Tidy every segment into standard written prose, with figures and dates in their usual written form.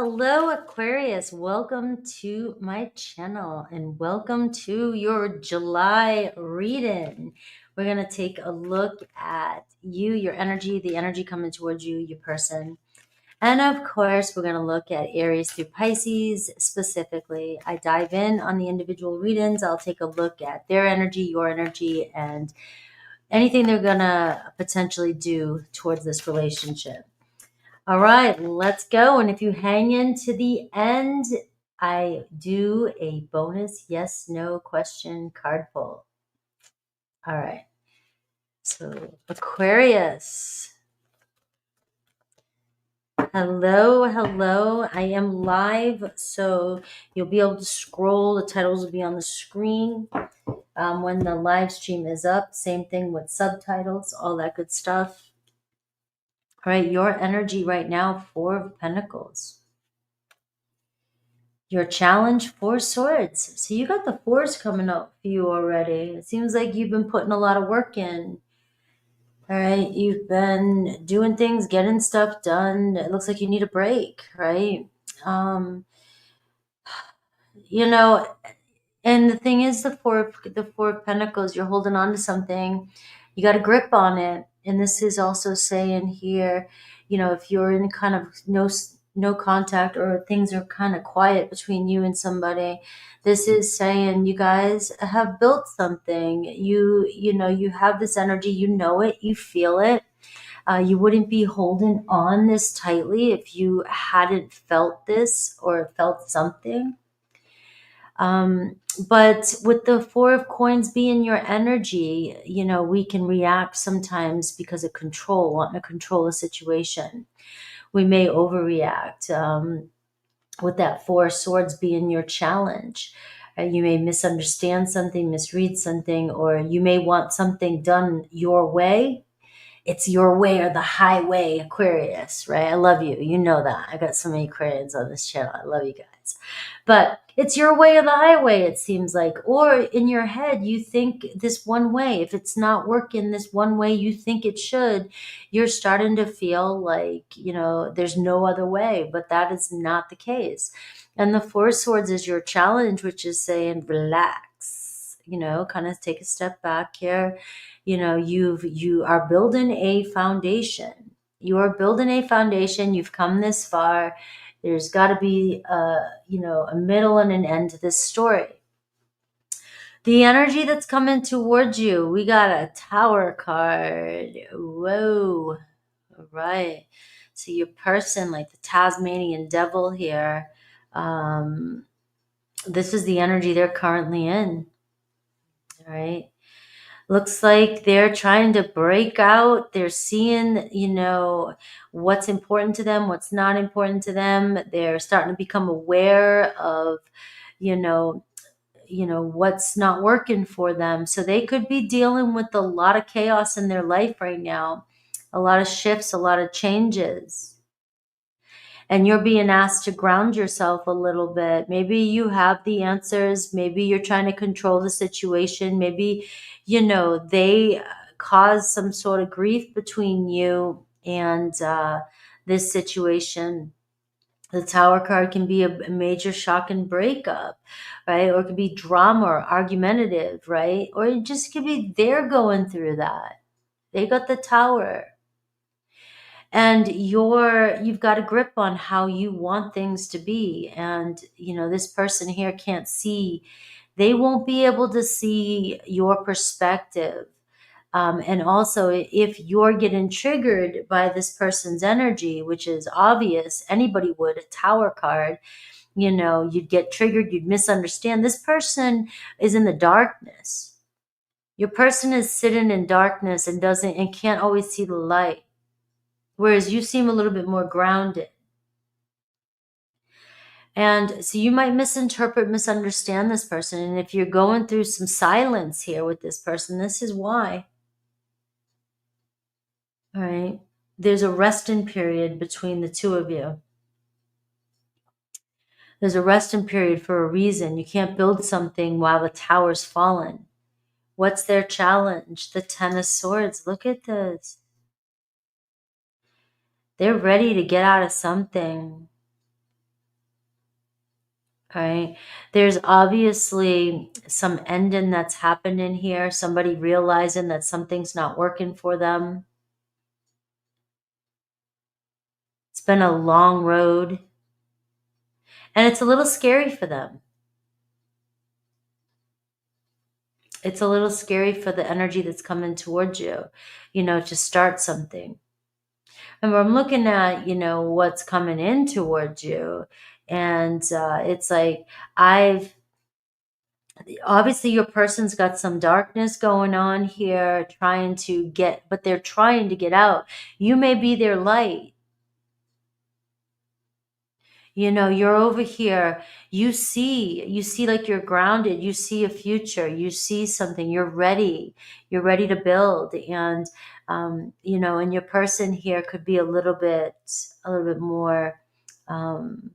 Hello, Aquarius. Welcome to my channel and welcome to your July reading. We're going to take a look at you, your energy, the energy coming towards you, your person. And of course, we're going to look at Aries through Pisces specifically. I dive in on the individual readings. I'll take a look at their energy, your energy, and anything they're going to potentially do towards this relationship. All right, let's go. And if you hang in to the end, I do a bonus yes, no question card pull. All right. So Aquarius. Hello, hello. I am live, so you'll be able to scroll. The titles will be on the screen when the live stream is up. Same thing with subtitles, all that good stuff. All right, your energy right now, 4 of Pentacles. Your challenge, 4 swords. So you got the 4s coming up for you already. It seems like you've been putting a lot of work in. All right, you've been doing things, getting stuff done. It looks like you need a break, right? You know, and the thing is, the four of Pentacles, you're holding on to something. You got a grip on it. And this is also saying here, you know, if you're in kind of no contact or things are kind of quiet between you and somebody, this is saying you guys have built something. You know, you have this energy, you know it, you feel it. You wouldn't be holding on this tightly if you hadn't felt this or felt something. But with the 4 of coins being your energy, you know, we can react sometimes because of control, wanting to control a situation. We may overreact. With that 4 of swords being your challenge, you may misunderstand something, misread something, or you may want something done your way. It's your way or the highway, Aquarius, right? I love you. You know that. I got so many Aquarians on this channel. I love you guys. But it's your way or the highway, it seems like. Or in your head, you think this one way. If it's not working this one way you think it should, you're starting to feel like, you know, there's no other way. But that is not the case. And the 4 of swords is your challenge, which is saying, relax, you know, kind of take a step back here. You know, you are building a foundation. You are building a foundation. You've come this far. There's got to be you know, a middle and an end to this story. The energy that's coming towards you, we got a Tower card. Whoa. All right. So your person, like the Tasmanian devil here, this is the energy they're currently in. All right. Looks like they're trying to break out. They're seeing, you know, what's important to them, what's not important to them. They're starting to become aware of, you know, what's not working for them. So they could be dealing with a lot of chaos in their life right now, a lot of shifts, a lot of changes. And you're being asked to ground yourself a little bit. Maybe you have the answers. Maybe you're trying to control the situation. Maybe, you know, they cause some sort of grief between you and this situation. The Tower card can be a major shock and breakup, right? Or it could be drama or argumentative, right? Or it just could be they're going through that. They got the Tower. And you've got a grip on how you want things to be. And, you know, this person here can't see, they won't be able to see your perspective. And also, if you're getting triggered by this person's energy, which is obvious, anybody would, a Tower card, you know, you'd get triggered, you'd misunderstand. This person is in the darkness. Your person is sitting in darkness and can't always see the light. Whereas you seem a little bit more grounded. And so you might misunderstand this person. And if you're going through some silence here with this person, this is why. All right. There's a resting period between the two of you. There's a resting period for a reason. You can't build something while the tower's fallen. What's their challenge? The 10 of Swords. Look at this. They're ready to get out of something. right? There's obviously some ending that's happening here. Somebody realizing that something's not working for them. It's been a long road, and it's a little scary for them. It's a little scary for the energy that's coming towards you, to start something. And I'm looking at, what's coming in towards you. And it's like, obviously your person's got some darkness going on here, but they're trying to get out. You may be their light. You're over here, you see like you're grounded, you see a future, you see something, you're ready to build. And and your person here could be a little bit more um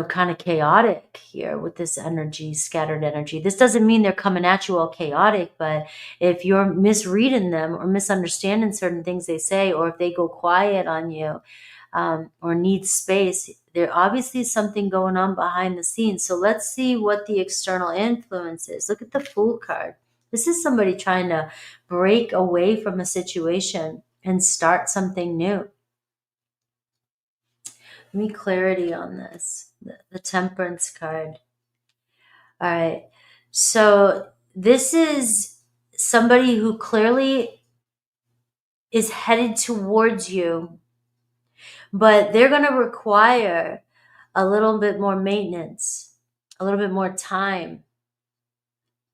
kind of chaotic here with this energy, scattered energy. This doesn't mean they're coming at you all chaotic, but if you're misreading them or misunderstanding certain things they say, or if they go quiet on you, or need space, there obviously is something going on behind the scenes. So let's see what the external influence is. Look at the Fool card. This is somebody trying to break away from a situation and start something new. Give me clarity on this. The Temperance card. All right. So this is somebody who clearly is headed towards you, but they're going to require a little bit more maintenance, a little bit more time.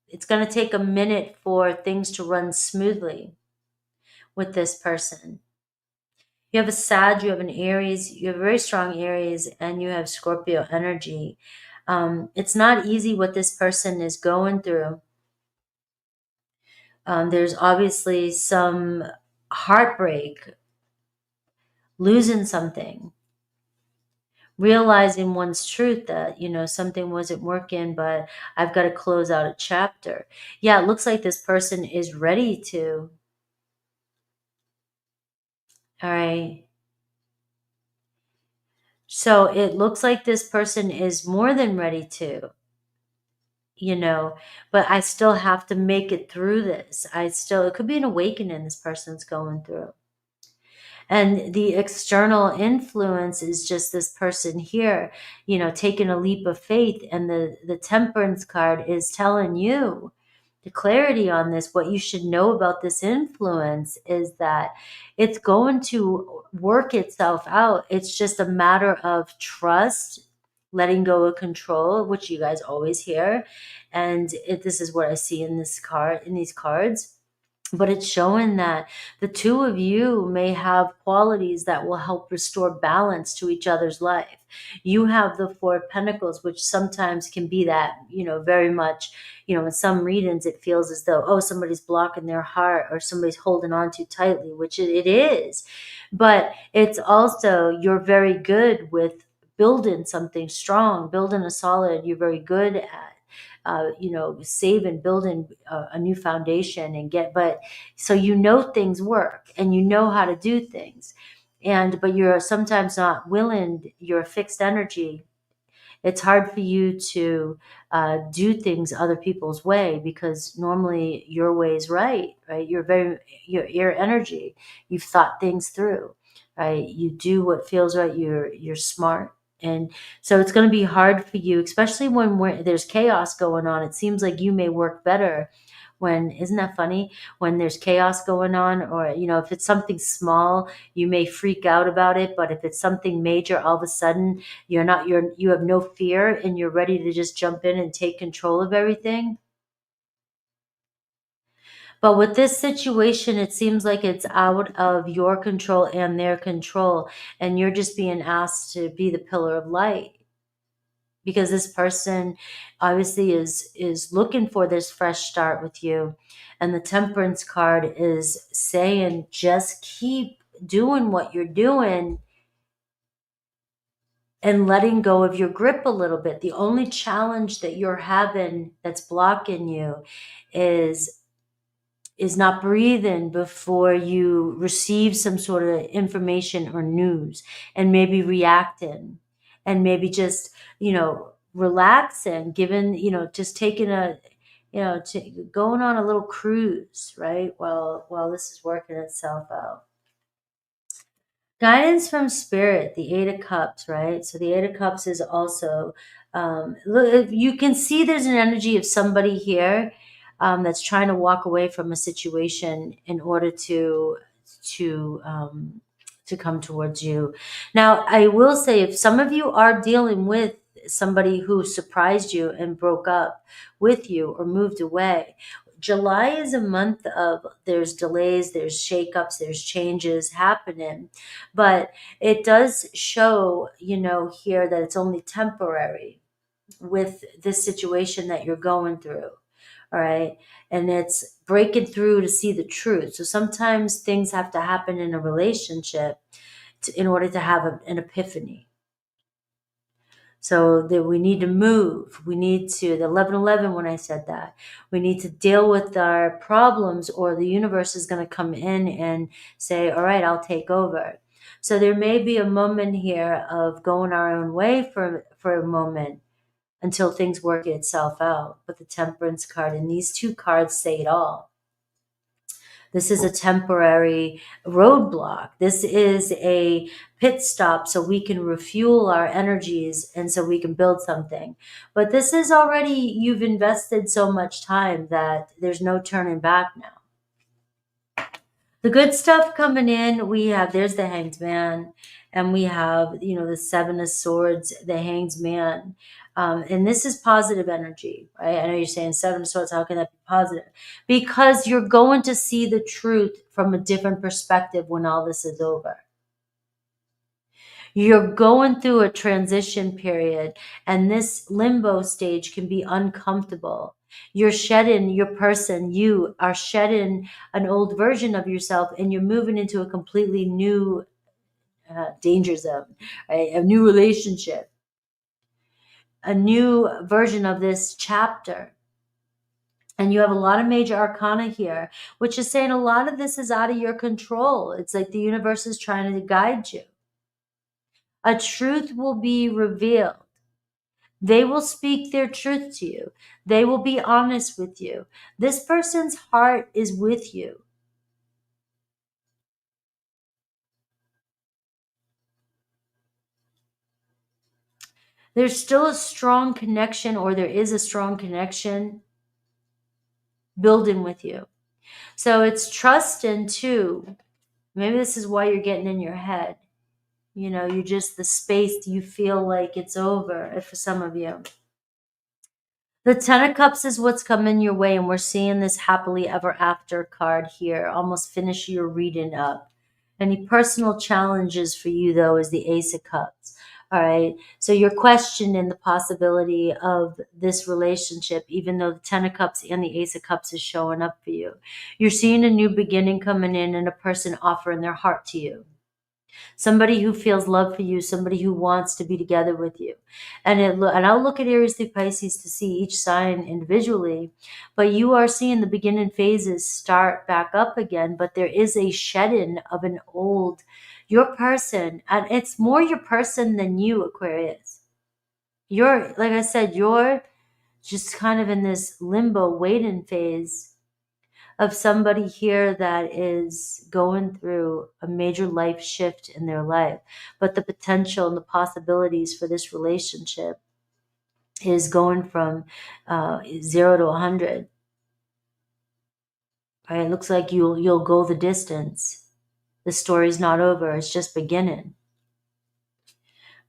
It's going to take a minute for things to run smoothly with this person. You have a Sag, you have an Aries, you have a very strong Aries, and you have Scorpio energy. It's not easy what this person is going through. There's obviously some heartbreak, losing something, realizing one's truth that, something wasn't working, but I've got to close out a chapter. Yeah, it looks like this person is ready to. All right. So it looks like this person is more than ready to, but I still have to make it through this. It could be an awakening this person's going through. And the external influence is just this person here, taking a leap of faith. And the Temperance card is telling you the clarity on this. What you should know about this influence is that it's going to work itself out. It's just a matter of trust, letting go of control, which you guys always hear. And this is what I see in these cards. But it's showing that the two of you may have qualities that will help restore balance to each other's life. You have the Four of Pentacles, which sometimes can be that, very much, in some readings, it feels as though, oh, somebody's blocking their heart or somebody's holding on too tightly, which it is. But it's also, you're very good with building something strong, building a solid, you're very good at saving, building a new foundation but so things work and how to do things. But you're sometimes not willing, you're a fixed energy. It's hard for you to do things other people's way, because normally your way is right? You're air energy. You've thought things through, right? You do what feels right. You're smart. And so it's going to be hard for you, especially when there's chaos going on. It seems like you may work better isn't that funny? When there's chaos going on, or, if it's something small, you may freak out about it. But if it's something major, all of a sudden you have no fear and you're ready to just jump in and take control of everything. But with this situation, it seems like it's out of your control and their control, and you're just being asked to be the pillar of light, because this person obviously is looking for this fresh start with you. And the Temperance card is saying, just keep doing what you're doing and letting go of your grip a little bit. The only challenge that you're having that's blocking you is not breathing before you receive some sort of information or news, and maybe reacting, and maybe just, relaxing, given, just taking a, going on a little cruise, right? While this is working itself out. Guidance from spirit, the Eight of Cups, right? So the Eight of Cups is also, look, you can see there's an energy of somebody here that's trying to walk away from a situation in order to um, to come towards you. Now, I will say, if some of you are dealing with somebody who surprised you and broke up with you or moved away, July is a month of, there's delays, there's shakeups, there's changes happening, but it does show, here, that it's only temporary with this situation that you're going through. All right. And it's breaking through to see the truth. So sometimes things have to happen in a relationship in order to have an epiphany. So that we need to move. We need to, the 11:11, when I said that, we need to deal with our problems, or the universe is going to come in and say, all right, I'll take over. So there may be a moment here of going our own way for a moment until things work itself out. But the Temperance card and these two cards say it all. This is a temporary roadblock. This is a pit stop so we can refuel our energies and so we can build something. But this is already, you've invested so much time that there's no turning back now. The good stuff coming in, we have, there's the Hanged Man, and we have, the Seven of Swords, the Hanged Man. And this is positive energy, right? I know you're saying Seven of Swords, how can that be positive? Because you're going to see the truth from a different perspective when all this is over. You're going through a transition period, and this limbo stage can be uncomfortable. You're shedding your person. You are shedding an old version of yourself, and you're moving into a completely new danger zone, right? A new relationship, a new version of this chapter. And you have a lot of major arcana here, which is saying a lot of this is out of your control. It's like the universe is trying to guide you. A truth will be revealed. They will speak their truth to you. They will be honest with you. This person's heart is with you. There's still a strong connection, or there is a strong connection building with you. So it's trust in too. Maybe this is why you're getting in your head. You just, the space, you feel like it's over for some of you. The Ten of Cups is what's coming your way, and we're seeing this happily ever after card here. Almost finish your reading up. Any personal challenges for you, though, is the Ace of Cups. All right. So you're questioning the possibility of this relationship, even though the Ten of Cups and the Ace of Cups is showing up for you. You're seeing a new beginning coming in, and a person offering their heart to you. Somebody who feels love for you, somebody who wants to be together with you. And I'll look at Aries through Pisces to see each sign individually, but you are seeing the beginning phases start back up again, but there is a shedding of an old, your person, and it's more your person than you, Aquarius. You're, like I said, you're just kind of in this limbo waiting phase of somebody here that is going through a major life shift in their life. But the potential and the possibilities for this relationship is going from 0 to 100. Right? It looks like you'll go the distance. The story's not over. It's just beginning.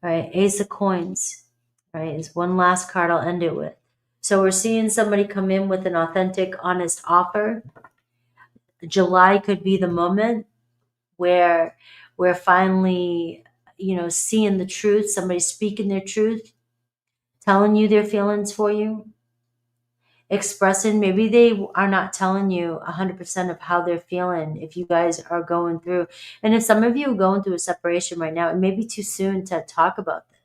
Right? Ace of Coins. Right? Is one last card I'll end it with. So we're seeing somebody come in with an authentic, honest offer. July could be the moment where we're finally, seeing the truth, somebody speaking their truth, telling you their feelings for you, expressing, maybe they are not telling you 100% of how they're feeling if you guys are going through. And if some of you are going through a separation right now, it may be too soon to talk about this,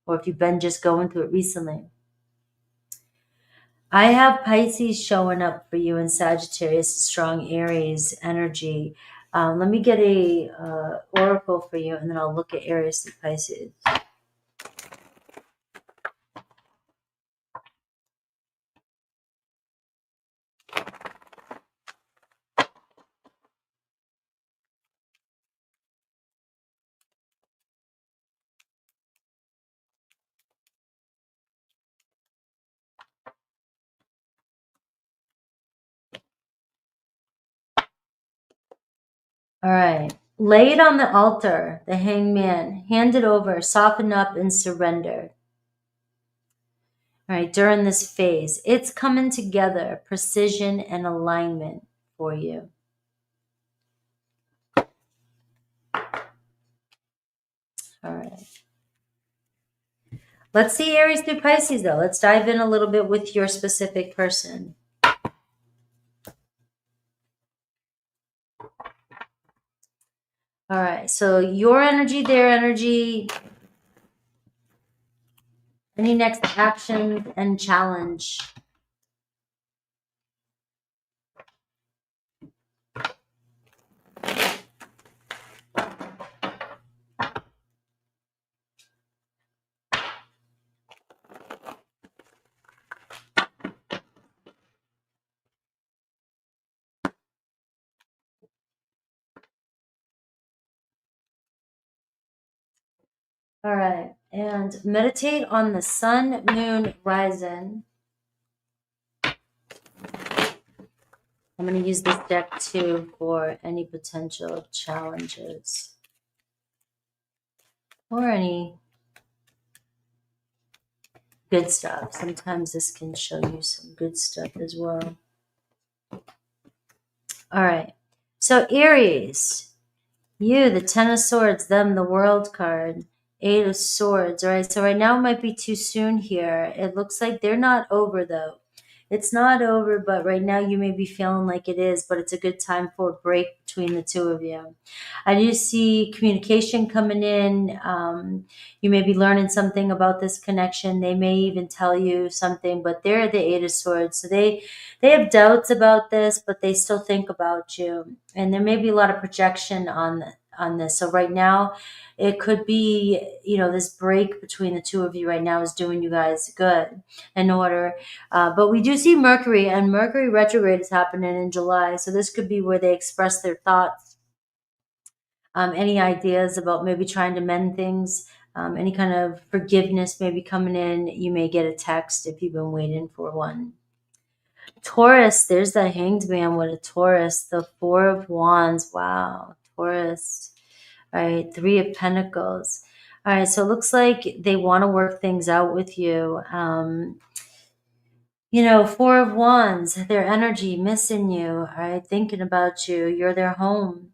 or if you've been just going through it recently. I have Pisces showing up for you in Sagittarius, strong Aries energy. Let me get a oracle for you, and then I'll look at Aries and Pisces. All right. Lay it on the altar, the hangman. Hand it over, soften up, and surrender. All right. During this phase, it's coming together, precision and alignment for you. All right. Let's see Aries through Pisces, though. Let's dive in a little bit with your specific person. All right. So your energy, their energy, any next action and challenge. All right. And meditate on the sun, moon, rising. I'm going to use this deck too for any potential challenges or any good stuff. Sometimes this can show you some good stuff as well. All right. So Aries, you, the Ten of Swords, them, the World card, Eight of Swords. All right. So right now it might be too soon here. It looks like they're not over though. It's not over, but right now you may be feeling like it is, but it's a good time for a break between the two of you. I do see communication coming in. You may be learning something about this connection. They may even tell you something, but they're the Eight of Swords. So they have doubts about this, but they still think about you. And there may be a lot of projection on this. So right now, it could be, this break between the two of you right now is doing you guys good in order. But we do see Mercury, and Mercury retrograde is happening in July. So this could be where they express their thoughts. Any ideas about maybe trying to mend things, any kind of forgiveness maybe coming in. You may get a text if you've been waiting for one. Taurus, there's the Hanged Man with a Taurus, the Four of Wands. Wow, Taurus. All right, Three of Pentacles. All right, so it looks like they want to work things out with you. Four of Wands, their energy, missing you, all right, thinking about you. You're their home.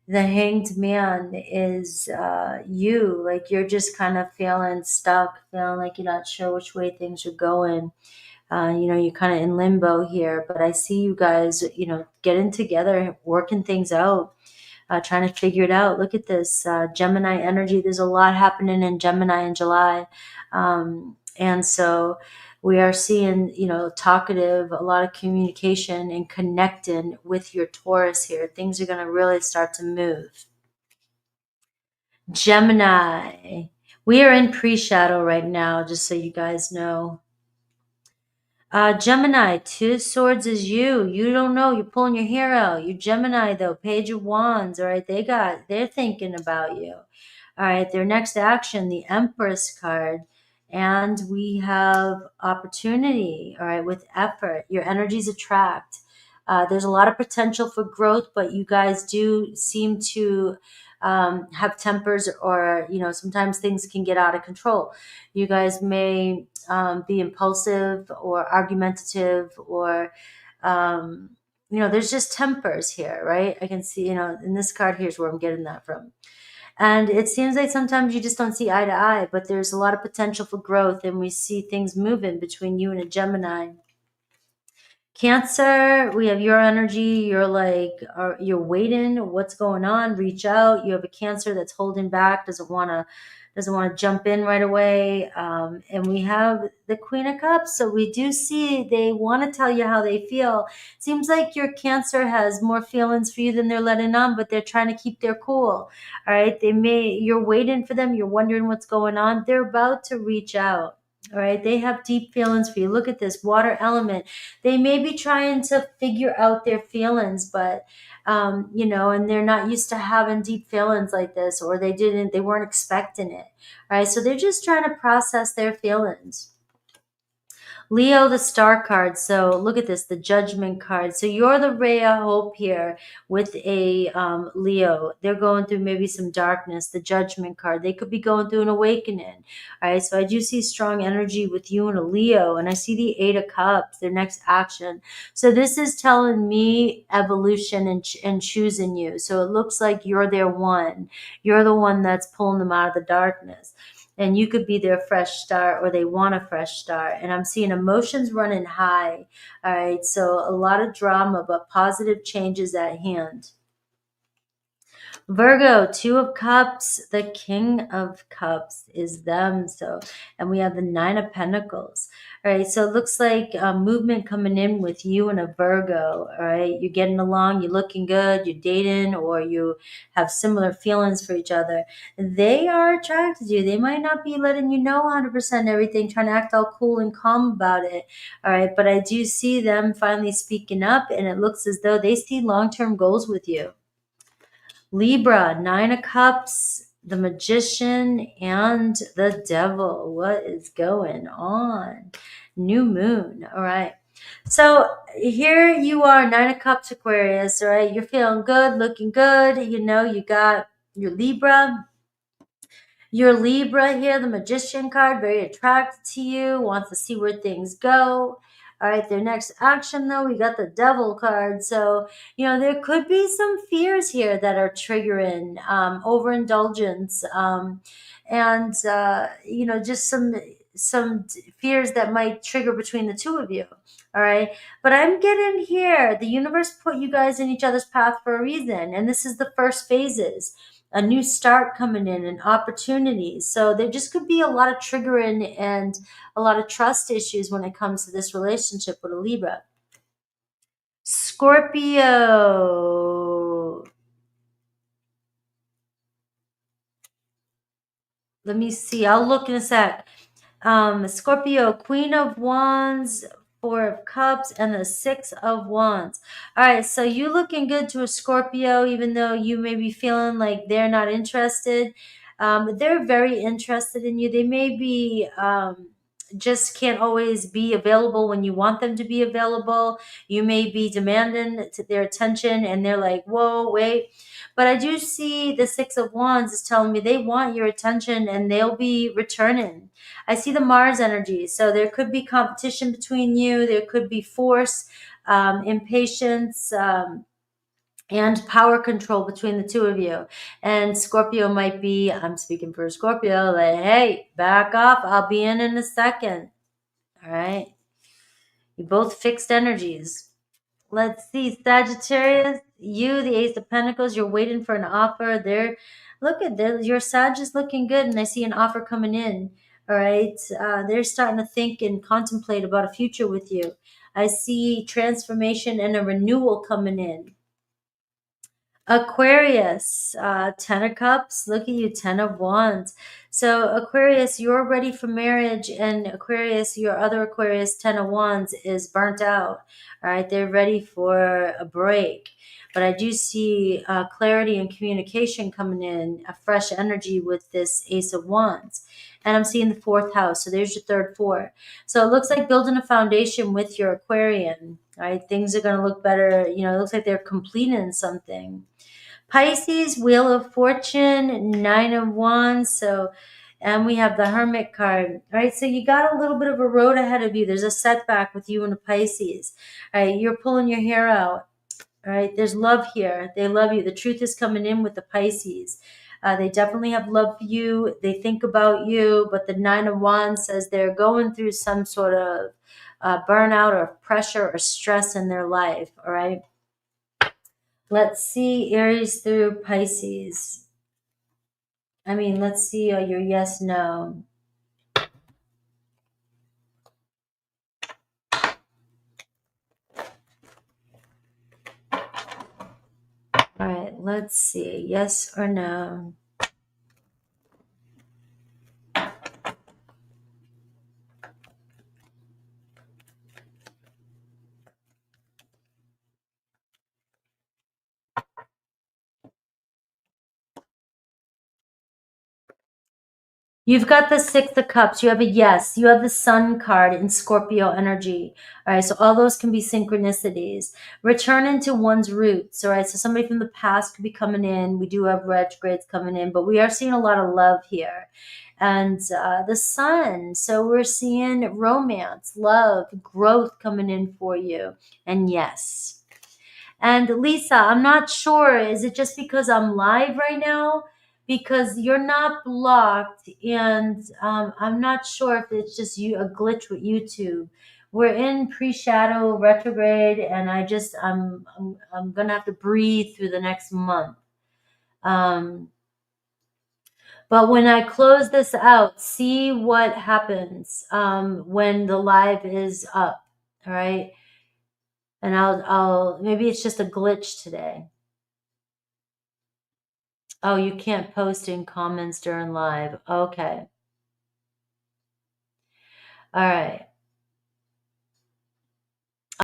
The Hanged Man is you, like you're just kind of feeling stuck, feeling like you're not sure which way things are going. You're kind of in limbo here, but I see you guys, getting together, working things out, trying to figure it out. Look at this Gemini energy. There's a lot happening in Gemini in July. And so we are seeing, talkative, a lot of communication and connecting with your Taurus here. Things are going to really start to move. Gemini, we are in pre-shadow right now, just so you guys know. Gemini, Two Swords is you. You don't know. You're pulling your hair out. You Gemini, though. Page of Wands. All right. They're thinking about you. All right. Their next action, the Empress card. And we have opportunity. All right. With effort. Your energies attract. There's a lot of potential for growth, but you guys do seem to have tempers, or, sometimes things can get out of control. You guys may be impulsive or argumentative, or there's just tempers here, right? I can see, in this card, here's where I'm getting that from. And it seems like sometimes you just don't see eye to eye, but there's a lot of potential for growth, and we see things moving between you and a Gemini. Cancer, we have your energy. You're like, you're waiting. What's going on? Reach out. You have a Cancer that's holding back, doesn't want to jump in right away. And we have the Queen of Cups. So we do see they want to tell you how they feel. Seems like your Cancer has more feelings for you than they're letting on, but they're trying to keep their cool. All right. You're waiting for them. You're wondering what's going on. They're about to reach out. All right. They have deep feelings for you. Look at this water element. They may be trying to figure out their feelings, but, and they're not used to having deep feelings like this, or they weren't expecting it. All right. So they're just trying to process their feelings. Leo, the star card. So look at this, the judgment card. So you're the ray of hope here with a Leo. They're going through maybe some darkness, the judgment card. They could be going through an awakening. All right. So I do see strong energy with you and a Leo. And I see the 8 of Cups, their next action. So this is telling me evolution and choosing you. So it looks like you're their one. You're the one that's pulling them out of the darkness. And you could be their fresh start, or they want a fresh start. And I'm seeing emotions running high. All right. So a lot of drama, but positive changes at hand. Virgo, 2 of Cups, the King of Cups is them. So, and we have the 9 of Pentacles. All right. So it looks like movement coming in with you and a Virgo. All right. You're getting along, you're looking good, you're dating, or you have similar feelings for each other. They are attracted to you. They might not be letting you know 100% everything, trying to act all cool and calm about it. All right. But I do see them finally speaking up, and it looks as though they see long-term goals with you. Libra, 9 of Cups, the Magician, and the Devil. What is going on? New moon. All right. So here you are, 9 of Cups, Aquarius. All right. You're feeling good, looking good. You know, you got your Libra. Your Libra here, the Magician card, very attracted to you, wants to see where things go. All right, their next action, though, we got the Devil card. So, you know, there could be some fears here that are triggering overindulgence, and you know, just some fears that might trigger between the two of you. All right, but I'm getting here. The universe put you guys in each other's path for a reason, and this is the first phases, a new start coming in and opportunities. So there just could be a lot of triggering and a lot of trust issues when it comes to this relationship with a Libra. Scorpio. Let me see. I'll look in a sec. Scorpio, Queen of Wands, 4 of Cups, and the 6 of Wands. All right, so you looking good to a Scorpio, even though you may be feeling like they're not interested. They're very interested in you. They may be just can't always be available when you want them to be available. You may be demanding their attention, and they're like, "Whoa, wait." But I do see the 6 of Wands is telling me they want your attention, and they'll be returning. I see the Mars energy. So there could be competition between you. There could be force, impatience, and power control between the two of you. And Scorpio might be, I'm speaking for Scorpio, like, hey, back off. I'll be in a second. All right. You both fixed energies. Let's see, Sagittarius, you, the Ace of Pentacles, you're waiting for an offer. Your Sag is looking good, and I see an offer coming in. All right, they're starting to think and contemplate about a future with you. I see transformation and a renewal coming in. Aquarius, 10 of Cups, look at you, 10 of Wands. So Aquarius, you're ready for marriage, and Aquarius, your other Aquarius, 10 of Wands, is burnt out. All right, they're ready for a break. But I do see clarity and communication coming in, a fresh energy with this Ace of Wands. And I'm seeing the 4th house. So there's your third, four. So it looks like building a foundation with your Aquarian. All right, things are going to look better. You know, it looks like they're completing something. Pisces, Wheel of Fortune, 9 of Wands. So, and we have the Hermit card. All right, so you got a little bit of a road ahead of you. There's a setback with you and the Pisces. All right, you're pulling your hair out. All right, there's love here. They love you. The truth is coming in with the Pisces. They definitely have love for you. They think about you, but the 9 of Wands says they're going through some sort of burnout or pressure or stress in their life. All right. Let's see Aries through Pisces. Let's see your yes, no. All right, let's see, yes or no. You've got the Six of Cups. You have a yes. You have the Sun card in Scorpio energy. All right. So all those can be synchronicities. Return into one's roots. All right. So somebody from the past could be coming in. We do have retrogrades coming in, but we are seeing a lot of love here. And the Sun. So we're seeing romance, love, growth coming in for you. And yes. And Lisa, I'm not sure. Is it just because I'm live right now? Because you're not blocked, and I'm not sure if it's just a glitch with YouTube. We're in pre-shadow retrograde, and I'm gonna have to breathe through the next month. Um, but when I close this out, see what happens when the live is up. All right, and I'll maybe it's just a glitch today. Oh, you can't post in comments during live. Okay. All right.